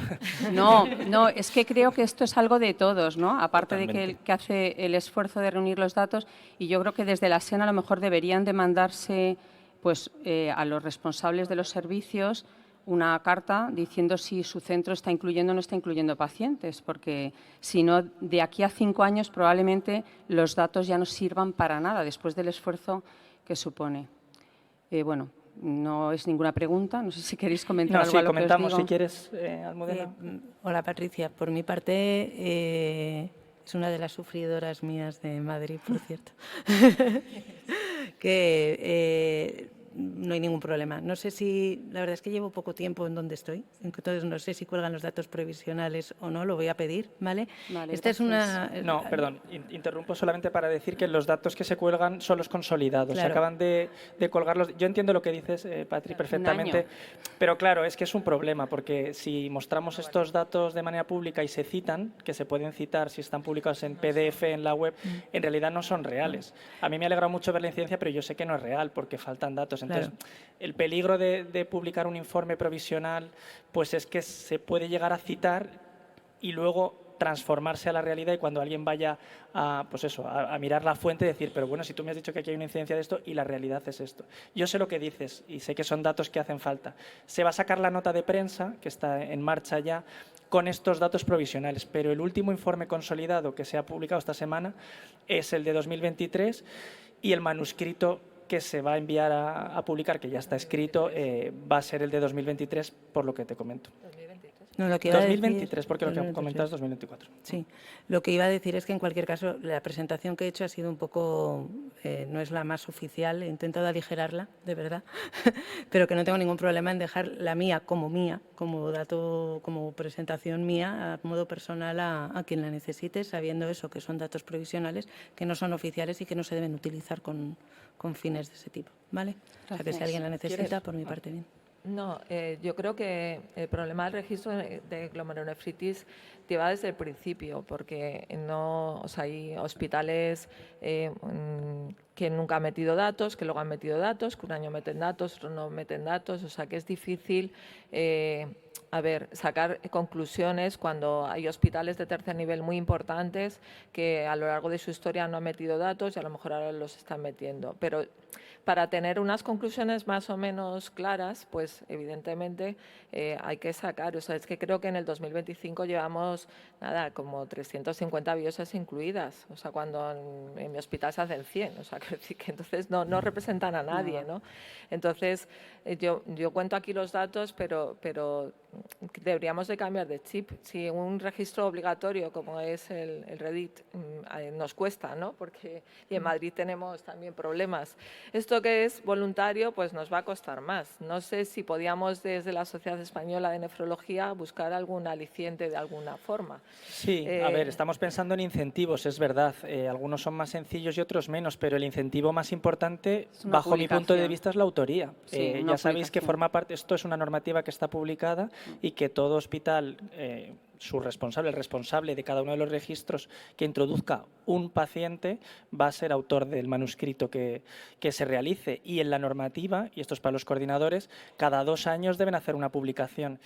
No, es que creo que esto es algo de todos, ¿no? Aparte Totalmente. de que hace el esfuerzo de reunir los datos, y yo creo que desde la SEN a lo mejor deberían de mandarse pues, a los responsables de los servicios una carta diciendo si su centro está incluyendo o no está incluyendo pacientes, porque si no, de aquí a 5 años probablemente los datos ya no sirvan para nada después del esfuerzo que supone. Bueno, no es ninguna pregunta, no sé si queréis comentar algo. Sí, a lo comentamos que os digo. si quieres, Almudena. Hola Patricia, por mi parte es una de las sufridoras mías de Madrid, por cierto, que no hay ningún problema. No sé si, la verdad es que llevo poco tiempo en donde estoy, entonces no sé si cuelgan los datos provisionales o no, lo voy a pedir, ¿vale? Vale, Esta es una... No, perdón, interrumpo solamente para decir que los datos que se cuelgan son los consolidados. Claro. Se acaban de colgarlos. Yo entiendo lo que dices, Patri, perfectamente, pero claro, es que es un problema, porque si mostramos estos datos de manera pública y se citan, que se pueden citar si están publicados en PDF en la web, en realidad no son reales. A mí me alegra mucho ver la incidencia, pero yo sé que no es real porque faltan datos. Entonces, el peligro de publicar un informe provisional pues es que se puede llegar a citar y luego transformarse a la realidad, y cuando alguien vaya a, pues eso, a mirar la fuente, decir, pero bueno, si tú me has dicho que aquí hay una incidencia de esto y la realidad es esto. Yo sé lo que dices y sé que son datos que hacen falta. Se va a sacar la nota de prensa, que está en marcha ya, con estos datos provisionales, pero el último informe consolidado que se ha publicado esta semana es el de 2023 y el manuscrito que se va a enviar a publicar, que ya está escrito, va a ser el de 2023, por lo que te comento. No, lo que iba 2023, a decir, porque lo que comentas es 2024. Sí, lo que iba a decir es que en cualquier caso la presentación que he hecho ha sido un poco, no es la más oficial, he intentado aligerarla, de verdad, pero que no tengo ningún problema en dejar la mía, como dato, como presentación mía, a modo personal a quien la necesite, sabiendo eso, que son datos provisionales, que no son oficiales y que no se deben utilizar con fines de ese tipo, ¿vale? O sea, que si alguien la necesita, por mi parte, bien. No, yo creo que el problema del registro de glomerulonefritis lleva desde el principio, porque no, o sea, hay hospitales que nunca han metido datos, que luego han metido datos, que un año meten datos, otro no meten datos, o sea que es difícil sacar conclusiones cuando hay hospitales de tercer nivel muy importantes que a lo largo de su historia no han metido datos y a lo mejor ahora los están metiendo. Pero para tener unas conclusiones más o menos claras, pues evidentemente hay que sacar, o sea, es que creo que en el 2025 llevamos, como 350 biopsias incluidas, o sea, cuando en mi hospital se hacen 100, o sea, que entonces no representan a nadie, ¿no? Entonces, yo cuento aquí los datos, pero deberíamos de cambiar de chip. Si un registro obligatorio como es el REDIT nos cuesta, ¿no? Y en Madrid tenemos también problemas. Esto que es voluntario, pues nos va a costar más. No sé si podíamos desde la Sociedad Española de Nefrología buscar algún aliciente de alguna forma. Sí, a ver, estamos pensando en incentivos, es verdad. Algunos son más sencillos y otros menos, pero el incentivo más importante, bajo mi punto de vista, es la autoría. Sí, ya sabéis que forma parte, esto es una normativa que está publicada y que todo hospital, el responsable de cada uno de los registros que introduzca un paciente va a ser autor del manuscrito que se realice. Y en la normativa, y esto es para los coordinadores, cada 2 años deben hacer una publicación.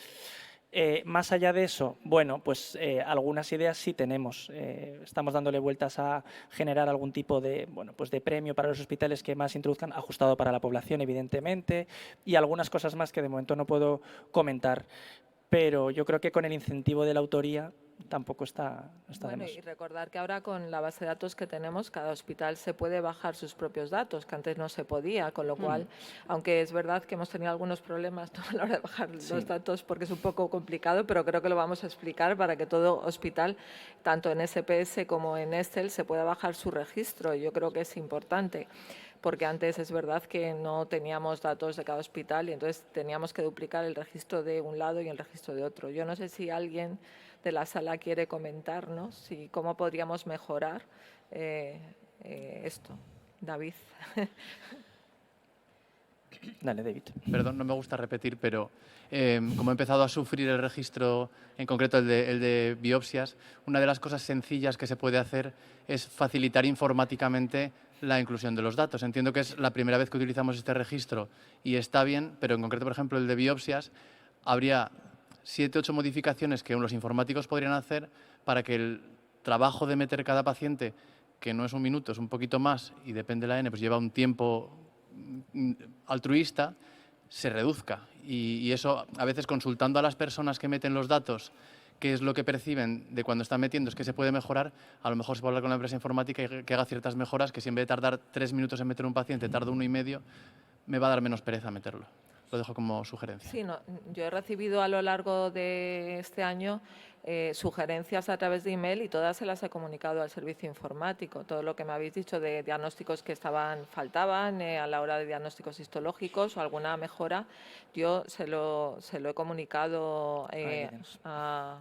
Más allá de eso, bueno, pues algunas ideas sí tenemos. Estamos dándole vueltas a generar algún tipo de, pues de premio para los hospitales que más introduzcan, ajustado para la población, evidentemente, y algunas cosas más que de momento no puedo comentar. Pero yo creo que con el incentivo de la autoría tampoco está de más. Y recordar que ahora con la base de datos que tenemos, cada hospital se puede bajar sus propios datos, que antes no se podía, con lo cual, aunque es verdad que hemos tenido algunos problemas a la hora de bajar los datos porque es un poco complicado, pero creo que lo vamos a explicar para que todo hospital, tanto en SPS como en Estel, se pueda bajar su registro. Yo creo que es importante, porque antes es verdad que no teníamos datos de cada hospital y entonces teníamos que duplicar el registro de un lado y el registro de otro. Yo no sé si alguien de la sala quiere comentarnos cómo podríamos mejorar esto. David. Dale, David. Perdón, no me gusta repetir, pero como he empezado a sufrir el registro, en concreto el de biopsias, una de las cosas sencillas que se puede hacer es facilitar informáticamente la inclusión de los datos. Entiendo que es la primera vez que utilizamos este registro y está bien, pero en concreto, por ejemplo, el de biopsias, habría 7 u 8 modificaciones que los informáticos podrían hacer para que el trabajo de meter cada paciente, que no es un minuto, es un poquito más y depende de la N, pues lleva un tiempo altruista, se reduzca. Y eso, a veces consultando a las personas que meten los datos, qué es lo que perciben de cuando están metiendo, es que se puede mejorar, a lo mejor se puede hablar con la empresa informática y que haga ciertas mejoras, que si en vez de tardar 3 minutos en meter un paciente, tarda 1 y medio, me va a dar menos pereza meterlo. Lo dejo como sugerencia. Sí, yo he recibido a lo largo de este año sugerencias a través de email y todas se las he comunicado al servicio informático. Todo lo que me habéis dicho de diagnósticos que faltaban a la hora de diagnósticos histológicos o alguna mejora, yo se lo he comunicado a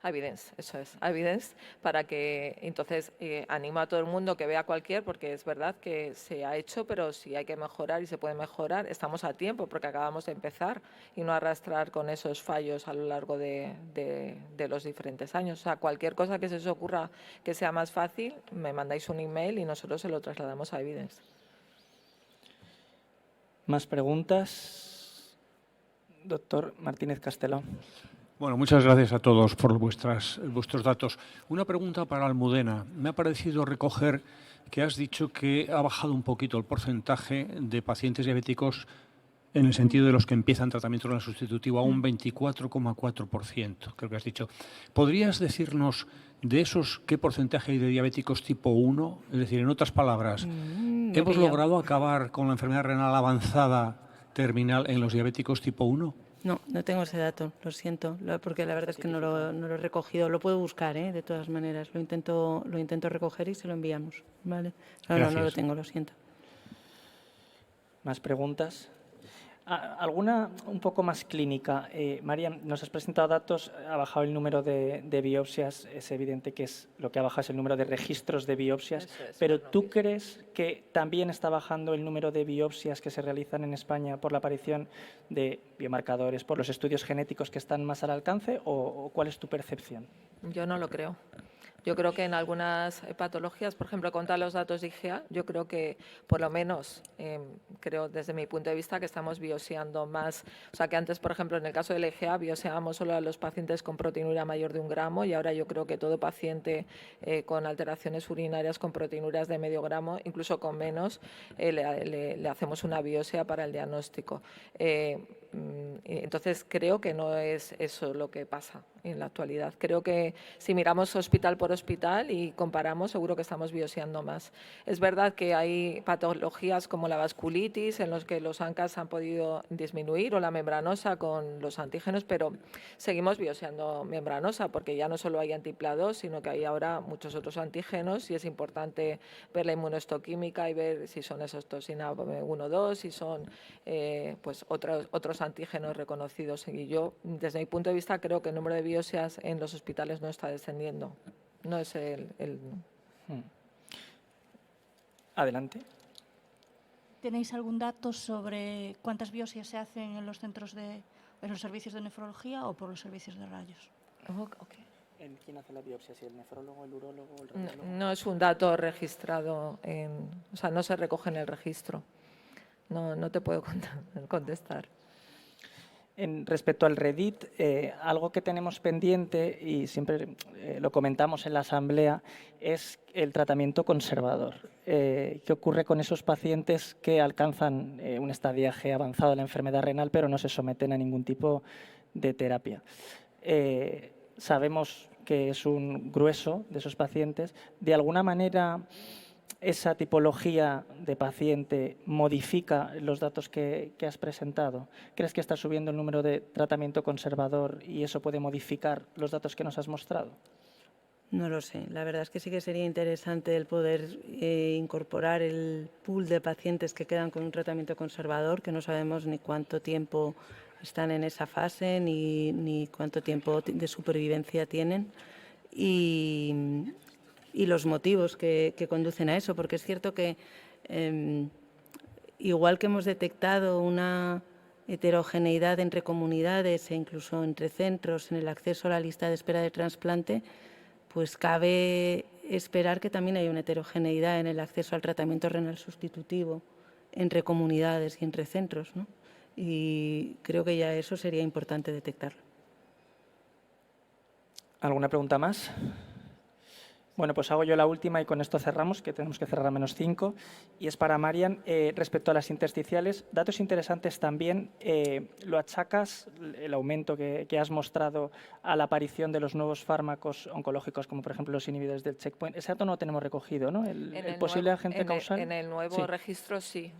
Evidence, eso es, a Evidence, para que entonces animo a todo el mundo que vea porque es verdad que se ha hecho, pero si hay que mejorar y se puede mejorar, estamos a tiempo porque acabamos de empezar y no arrastrar con esos fallos a lo largo de los diferentes años. O sea, cualquier cosa que se os ocurra que sea más fácil, me mandáis un email y nosotros se lo trasladamos a Evidence. ¿Más preguntas? Doctor Martínez Castelao. Bueno, muchas gracias a todos por vuestros datos. Una pregunta para Almudena. Me ha parecido recoger que has dicho que ha bajado un poquito el porcentaje de pacientes diabéticos en el sentido de los que empiezan tratamiento renal sustitutivo a un 24,4%, creo que has dicho. ¿Podrías decirnos de esos qué porcentaje hay de diabéticos tipo 1? Es decir, en otras palabras, ¿hemos logrado acabar con la enfermedad renal avanzada terminal en los diabéticos tipo 1? No, no tengo ese dato, lo siento, porque la verdad es que no lo he recogido. Lo puedo buscar, de todas maneras. Lo intento recoger y se lo enviamos. ¿Vale? No lo tengo, lo siento. ¿Más preguntas? ¿Alguna un poco más clínica? María, nos has presentado datos, ha bajado el número de biopsias, es evidente que lo que ha bajado es el número de registros de biopsias, pero ¿tú crees que también está bajando el número de biopsias que se realizan en España por la aparición de biomarcadores, por los estudios genéticos que están más al alcance o cuál es tu percepción? Yo no lo creo. Yo creo que en algunas patologías, por ejemplo, contra los datos de IgA, yo creo que, por lo menos, creo desde mi punto de vista que estamos biopsiando más. O sea, que antes, por ejemplo, en el caso del IgA, biopsiábamos solo a los pacientes con proteinuria mayor de 1 gramo y ahora yo creo que todo paciente con alteraciones urinarias con proteinuras de medio gramo, incluso con menos, le hacemos una biopsia para el diagnóstico. Entonces, creo que no es eso lo que pasa en la actualidad. Creo que si miramos hospital por hospital y comparamos, seguro que estamos biopsiando más. Es verdad que hay patologías como la vasculitis en los que los ANCAs han podido disminuir o la membranosa con los antígenos, pero seguimos biopsiando membranosa porque ya no solo hay antiPLA2, sino que hay ahora muchos otros antígenos y es importante ver la inmunohistoquímica y ver si son esos toxina 1-2, si son pues otros antígenos reconocidos. Y yo, desde mi punto de vista, creo que el número de biopsias en los hospitales no está descendiendo. No es Adelante. ¿Tenéis algún dato sobre cuántas biopsias se hacen en los centros en los servicios de nefrología o por los servicios de rayos? ¿Quién hace la biopsia? ¿Si el nefrólogo, el urólogo o el radiólogo? No es un dato registrado, o sea, no se recoge en el registro. No te puedo contestar. Respecto al REDIT, algo que tenemos pendiente y siempre lo comentamos en la asamblea es el tratamiento conservador. ¿Qué ocurre con esos pacientes que alcanzan un estadiaje avanzado de la enfermedad renal pero no se someten a ningún tipo de terapia? Sabemos que es un grueso de esos pacientes. ¿De alguna manera esa tipología de paciente modifica los datos que has presentado? ¿Crees que está subiendo el número de tratamiento conservador y eso puede modificar los datos que nos has mostrado? No lo sé. La verdad es que sí que sería interesante el poder incorporar el pool de pacientes que quedan con un tratamiento conservador, que no sabemos ni cuánto tiempo están en esa fase ni cuánto tiempo de supervivencia tienen. Y los motivos que conducen a eso, porque es cierto que igual que hemos detectado una heterogeneidad entre comunidades e incluso entre centros en el acceso a la lista de espera de trasplante, pues cabe esperar que también haya una heterogeneidad en el acceso al tratamiento renal sustitutivo entre comunidades y entre centros, ¿no? Y creo que ya eso sería importante detectarlo. ¿Alguna pregunta más? Bueno, pues hago yo la última y con esto cerramos, que tenemos que cerrar a -5. Y es para Marian, respecto a las intersticiales, datos interesantes también. ¿Lo achacas, el aumento que has mostrado, a la aparición de los nuevos fármacos oncológicos, como por ejemplo los inhibidores del checkpoint? Ese dato no lo tenemos recogido, ¿no? El posible agente causal. En el nuevo registro sí.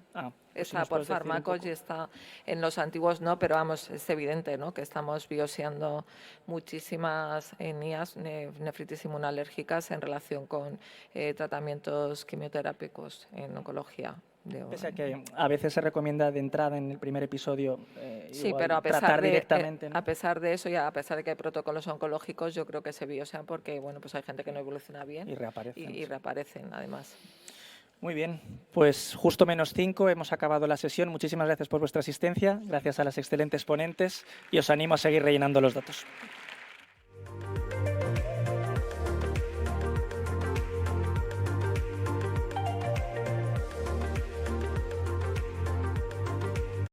si está nos por puedes decir un fármacos poco. y está en los antiguos no, pero vamos, es evidente, ¿no?, que estamos bioseando muchísimas NIAs, nefritis inmunológicas, en relación con tratamientos quimioterápicos en oncología. Pese a que a veces se recomienda de entrada en el primer episodio Sí, igual pero tratar directamente, ¿no? a pesar de eso y a pesar de que hay protocolos oncológicos, yo creo que se biosean porque, bueno, pues hay gente que no evoluciona bien Y reaparecen. y reaparecen, además. Muy bien, pues justo -5 hemos acabado la sesión. Muchísimas gracias por vuestra asistencia, gracias a las excelentes ponentes y os animo a seguir rellenando los datos.